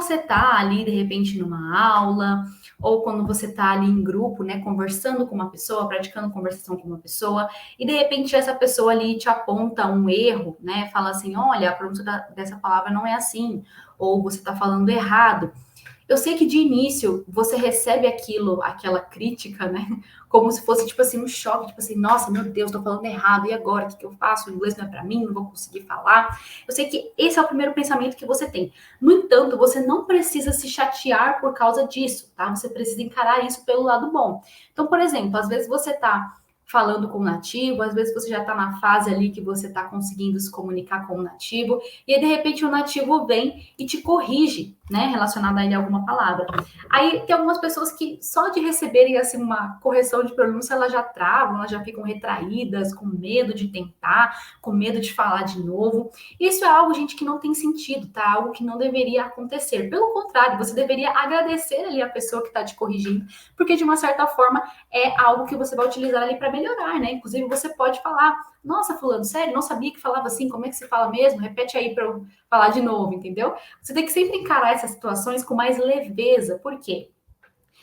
você tá ali, de repente, numa aula, ou quando você tá ali em grupo, né, conversando com uma pessoa, praticando conversação com uma pessoa, e de repente essa pessoa ali te aponta um erro, né, fala assim, olha, a pronúncia dessa palavra não é assim, ou você tá falando errado. Eu sei que de início você recebe aquilo, aquela crítica, né? Como se fosse, tipo assim, um choque, tipo assim, nossa, meu Deus, tô falando errado, e agora? O que, que eu faço? O inglês não é pra mim, não vou conseguir falar. Eu sei que esse é o primeiro pensamento que você tem. No entanto, você não precisa se chatear por causa disso, tá? Você precisa encarar isso pelo lado bom. Então, por exemplo, às vezes você tá falando com o nativo, às vezes você já está na fase ali que você está conseguindo se comunicar com o nativo, e aí, de repente o nativo vem e te corrige, né, relacionado a ele alguma palavra. Aí tem algumas pessoas que só de receberem assim uma correção de pronúncia, elas já travam, elas já ficam retraídas, com medo de tentar, com medo de falar de novo. Isso é algo, gente, que não tem sentido, tá? Algo que não deveria acontecer. Pelo contrário, você deveria agradecer ali a pessoa que está te corrigindo, porque de uma certa forma é algo que você vai utilizar ali para melhorar, né? Inclusive, você pode falar, nossa, fulano, sério, não sabia que falava assim, como é que se fala mesmo? Repete aí para eu falar de novo, entendeu? Você tem que sempre encarar essas situações com mais leveza. Por quê?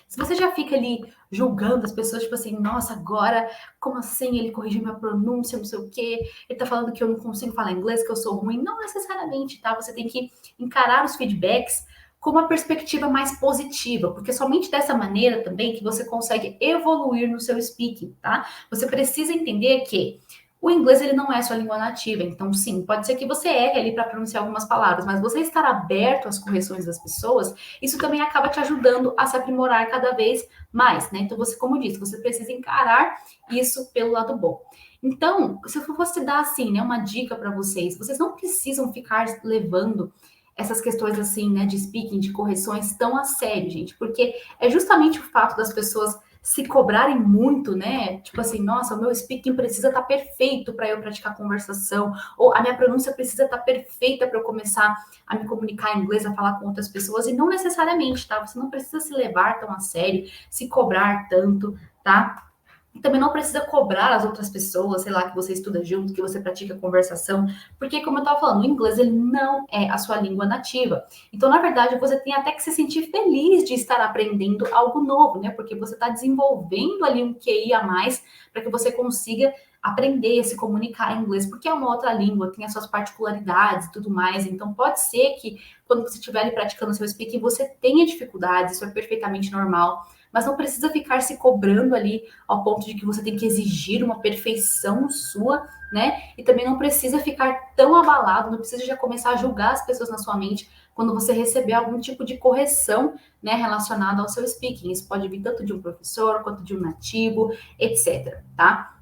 Se você já fica ali julgando as pessoas, tipo assim, nossa, agora, como assim ele corrigiu minha pronúncia, não sei o quê, ele tá falando que eu não consigo falar inglês, que eu sou ruim. Não necessariamente, tá? Você tem que encarar os feedbacks com uma perspectiva mais positiva, porque somente dessa maneira também que você consegue evoluir no seu speaking, tá? Você precisa entender que o inglês ele não é sua língua nativa, então sim, pode ser que você erre ali para pronunciar algumas palavras, mas você estar aberto às correções das pessoas, isso também acaba te ajudando a se aprimorar cada vez mais, né? Então você, como disse, você precisa encarar isso pelo lado bom. Então, se eu fosse dar assim, né, uma dica para vocês não precisam ficar levando essas questões assim, né, de speaking, de correções tão a sério, gente, porque é justamente o fato das pessoas se cobrarem muito, né? Tipo assim, nossa, o meu speaking precisa estar perfeito para eu praticar conversação, ou a minha pronúncia precisa estar perfeita para eu começar a me comunicar em inglês, a falar com outras pessoas, e não necessariamente, tá? Você não precisa se levar tão a sério, se cobrar tanto, tá? E também não precisa cobrar as outras pessoas, sei lá, que você estuda junto, que você pratica conversação, porque, como eu estava falando, o inglês ele não é a sua língua nativa. Então, na verdade, você tem até que se sentir feliz de estar aprendendo algo novo, né? Porque você está desenvolvendo ali um QI a mais para que você consiga aprender, se comunicar em inglês, porque é uma outra língua, tem as suas particularidades e tudo mais. Então, pode ser que quando você estiver ali praticando seu speaking, você tenha dificuldades, isso é perfeitamente normal, mas não precisa ficar se cobrando ali ao ponto de que você tem que exigir uma perfeição sua, né? E também não precisa ficar tão abalado, não precisa já começar a julgar as pessoas na sua mente quando você receber algum tipo de correção, né, relacionada ao seu speaking. Isso pode vir tanto de um professor quanto de um nativo, etc, tá?